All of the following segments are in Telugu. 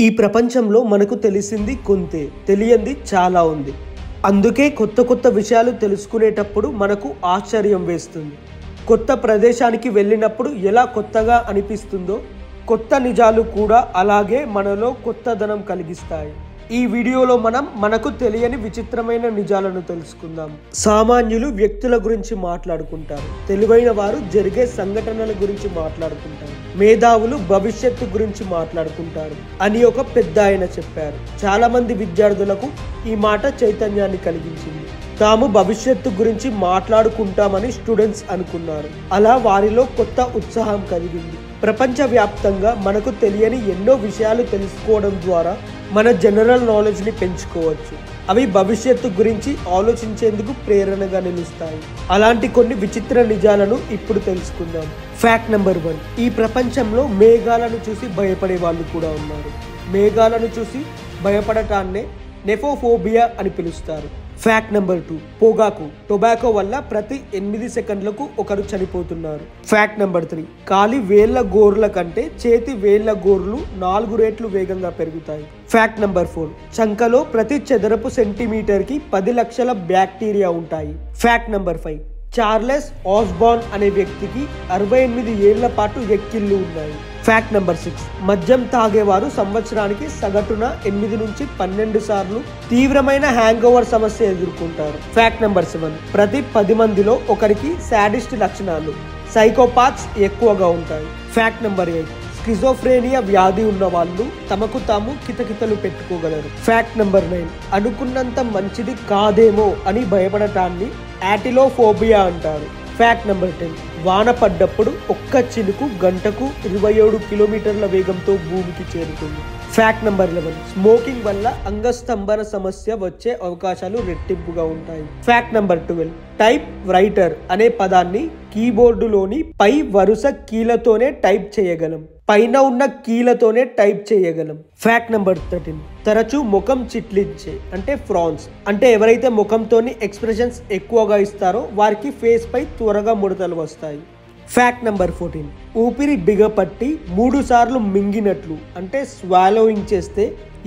ఈ ప్రపంచంలో మనకు తెలిసింది కొంతే, తెలియంది చాలా ఉంది. అందుకే కొత్త కొత్త విషయాలు తెలుసుకునేటప్పుడు మనకు ఆశ్చర్యం వేస్తుంది. కొత్త ప్రదేశానికి వెళ్ళినప్పుడు ఎలా కొత్తగా అనిపిస్తుందో కొత్త నిజాలు కూడా అలాగే మనలో కొత్తదనం కలిగిస్తాయి. ఈ వీడియోలో మనకు తెలియని విచిత్రమైన నిజాలను తెలుసుకుందాం. సామాన్యులు వ్యక్తుల గురించి మాట్లాడుకుంటారు, తెలివైన వారు జరిగే సంఘటనల గురించి మాట్లాడుకుంటారు, మేధావులు భవిష్యత్తు గురించి మాట్లాడుకుంటారు అని ఒక పెద్ద ఆయన చెప్పారు. చాలా మంది విద్యార్థులకు ఈ మాట చైతన్యాన్ని కలిగించింది. తాము భవిష్యత్తు గురించి మాట్లాడుకుంటామని స్టూడెంట్స్ అనుకున్నారు. అలా వారిలో కొత్త ఉత్సాహం కలిగింది. ప్రపంచవ్యాప్తంగా మనకు తెలియని ఎన్నో విషయాలు తెలుసుకోవడం ద్వారా మన జనరల్ నాలెడ్జ్ని పెంచుకోవచ్చు. అవి భవిష్యత్తు గురించి ఆలోచించేందుకు ప్రేరణగా నిలుస్తాయి. అలాంటి కొన్ని విచిత్ర నిజాలను ఇప్పుడు తెలుసుకుందాం. Fact number 1. ఈ ప్రపంచంలో మేఘాలను చూసి భయపడే వాళ్ళు కూడా ఉన్నారు. మేఘాలను చూసి భయపడటాన్నే నెఫోఫోబియా అని పిలుస్తారు. Fact number 2. పొగాకు, టొబాకో వల్ల ప్రతి 8 సెకండ్లకు ఒకరు చనిపోతున్నారు. Fact number 3. కాలి వేళ్ల గోర్ల కంటే చేతి వేళ్ల గోర్లు 4 రెట్లు వేగంగా పెరుగుతాయి. Fact number 4. చంకలో ప్రతి చదరపు సెంటీమీటర్కి 10 లక్షల బ్యాక్టీరియా ఉంటాయి. Fact number 5. చార్లెస్ ఆస్బార్న్ అనే వ్యక్తికి 68 ఏళ్ల పాటు ఎక్కిళ్ళు ఉన్నాయి. Fact number 6. మద్యం తాగేవారు సంవత్సరానికి సగటున 8 నుంచి 12 సార్లు తీవ్రమైన హ్యాంగ్ ఓవర్ సమస్య ఎదుర్కొంటారు. Fact number 7. ప్రతి 10 మందిలో ఒకరికి సాడిస్ట్ లక్షణాలు, సైకోపాత్స్ ఎక్కువగా ఉంటాయి. Fact number 8. స్కిజోఫ్రేనియా వ్యాధి ఉన్న వాళ్ళు తమకు తాము కితకితలు పెట్టుకోగలరు. Fact number 9. అనుకున్నంత మంచిది కాదేమో అని భయపడటాన్ని యాటిలోఫోబియా అంటారు. Fact number 10. వాన పడ్డప్పుడు ఒక్క చినుకు గంటకు 27 కిలోమీటర్ల వేగంతో భూమికి చేరుతుంది. Fact number 11. స్మోకింగ్ వల్ల అంగస్తంభన సమస్య వచ్చే అవకాశాలు రెట్టింపుగా ఉంటాయి. Fact number 12. టైప్ రైటర్ అనే పదాన్ని కీబోర్డులోని పై వరుస కీలతోనే టైప్ చేయగలం. పైన ఉన్న కీలతోనే టైప్ చేయగలం. Fact number 13. తరచూ ముఖం చిట్లించే అంటే ఫ్రాన్స్ అంటే ఎవరైతే ముఖంతోని ఎక్స్ప్రెషన్స్ ఎక్కువగా ఇస్తారో వారికి ఫేస్ పై త్వరగా ముడతలు వస్తాయి. Fact number 14. ఊపిరి బిగపట్టి 3 సార్లు మింగినట్లు అంటే స్వాలోయింగ్ చేస్తే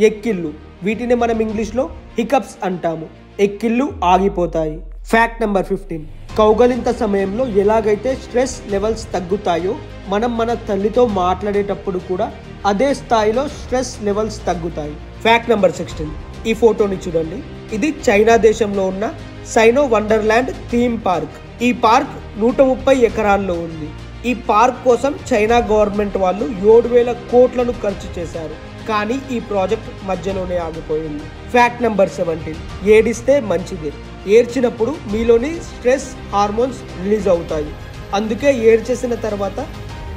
ఎక్కిళ్ళు, వీటిని మనం ఇంగ్లీష్లో హికప్స్ అంటాము, ఎక్కిళ్ళు ఆగిపోతాయి. Fact number 15. కౌగలింత సమయంలో ఎలాగైతే స్ట్రెస్ లెవెల్స్ తగ్గుతాయో మన తల్లితో మాట్లాడేటప్పుడు కూడా అదే స్థాయిలో స్ట్రెస్ లెవెల్స్ తగ్గుతాయి. Fact number 16. ఈ ఫోటోని చూడండి. ఇది చైనా దేశంలో ఉన్న సైనో వండర్ల్యాండ్ థీమ్ పార్క్. ఈ పార్క్ 130 ఎకరాల్లో ఉంది. ఈ పార్క్ కోసం చైనా గవర్నమెంట్ వాళ్ళు 7,000 కోట్లను ఖర్చు చేశారు. కానీ ఈ ప్రాజెక్ట్ మధ్యలోనే ఆగిపోయింది. Fact number 17. ఏడిస్తే మంచిదే. ఏడ్చినప్పుడు మీలోని స్ట్రెస్ హార్మోన్స్ రిలీజ్ అవుతాయి. అందుకే ఏడ్చేసిన తర్వాత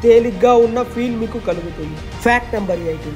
తేలిగ్గా ఉన్న ఫీల్ మీకు కలుగుతుంది. Fact number 18.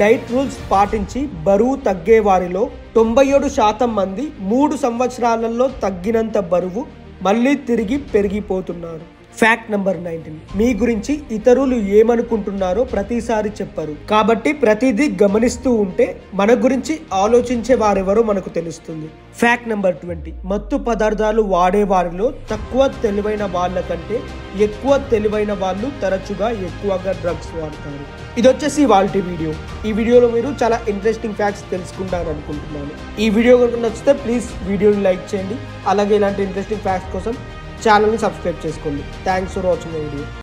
డైట్ రూల్స్ పాటించి బరువు తగ్గే వారిలో 97% మంది 3 సంవత్సరాలలో తగ్గినంత బరువు మళ్ళీ తిరిగి పెరిగిపోతున్నారు. Fact number 19. మీ గురించి ఇతరులు ఏమనుకుంటున్నారో ప్రతిసారి చెప్పరు, కాబట్టి ప్రతిదీ గమనిస్తూ ఉంటే మన గురించి ఆలోచించే వారెవరో మనకు తెలుస్తుంది. Fact number 20. మత్తు పదార్థాలు వాడే వారిలో తక్కువ తెలివైన వాళ్ళ కంటే ఎక్కువ తెలివైన వాళ్ళు తరచుగా ఎక్కువగా డ్రగ్స్ వాడతారు. ఇది వచ్చేసి వాళ్ళ వీడియో. ఈ వీడియోలో మీరు చాలా ఇంట్రెస్టింగ్ ఫ్యాక్ట్స్ తెలుసుకుంటారు అనుకుంటున్నాను. ఈ వీడియో కనుక నచ్చితే ప్లీజ్ వీడియోని లైక్ చేయండి. అలాగే ఇలాంటి ఇంట్రెస్టింగ్ ఫ్యాక్ట్స్ కోసం ఛానల్ని సబ్స్క్రైబ్ చేసుకోండి. Thanks for watching my video.